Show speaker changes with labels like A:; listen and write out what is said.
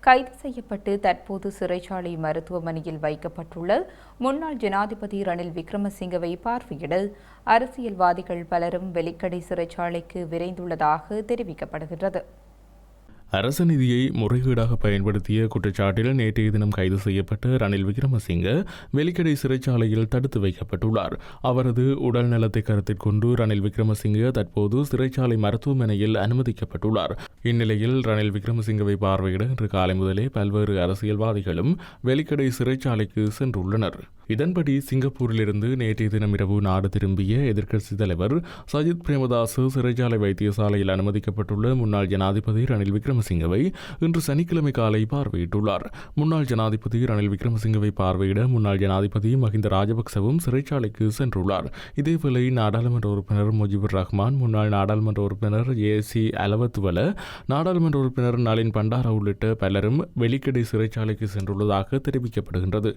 A: கைது செய்யப்பட்டு தற்போது சிறைச்சாலை மருத்துவமனையில் வைக்கப்பட்டுள்ள முன்னாள் ஜனாதிபதி ரணில் விக்ரமசிங்கவை பார்வையிட அரசியல்வாதிகள் பலரும் வெலிக்கடை சிறைச்சாலைக்கு விரைந்துள்ளதாக தெரிவிக்கப்படுகிறது.
B: அரச நிதியை முறைகேடாக பயன்படுத்திய குற்றச்சாட்டில் நேற்றைய தினம் கைது செய்யப்பட்ட ரணில் விக்ரமசிங்க வெலிக்கடை சிறைச்சாலையில் தடுத்து வைக்கப்பட்டுள்ளார். அவரது உடல் நலத்தை கருத்தில் கொண்டு ரணில் விக்ரமசிங்க தற்போது சிறைச்சாலை மருத்துவமனையில் அனுமதிக்கப்பட்டுள்ளார். இந்நிலையில் ரணில் விக்ரமசிங்கவை பார்வையிட இன்று காலை முதலே பல்வேறு அரசியல்வாதிகளும் வெலிக்கடை சிறைச்சாலைக்கு சென்றுள்ளனர். இதன்படி சிங்கப்பூரிலிருந்து நேற்றைய தினம் இரவு நாடு திரும்பிய எதிர்க்கட்சித் தலைவர் சஜித் பிரேமதாச சிறைச்சாலை வைத்தியசாலையில் அனுமதிக்கப்பட்டுள்ள முன்னாள் ஜனாதிபதி ரணில் விக்ரமசிங்கவை இன்று சனிக்கிழமை காலை பார்வையிட்டுள்ளார். முன்னாள் ஜனாதிபதி ரணில் விக்ரமசிங்கவை பார்வையிட முன்னாள் ஜனாதிபதி மஹிந்த ராஜபக்சவும் சிறைச்சாலைக்கு சென்றுள்ளார். இதேவேளை நாடாளுமன்ற உறுப்பினர் முஜிபுர் ரஹ்மான், முன்னாள் நாடாளுமன்ற உறுப்பினர் ஏசி அலவத்துவல, நாடாளுமன்ற உறுப்பினர் நளின் பண்டாரா உள்ளிட்ட பலரும் வெலிக்கடை சிறைச்சாலைக்கு சென்றுள்ளதாக தெரிவிக்கப்படுகின்றது.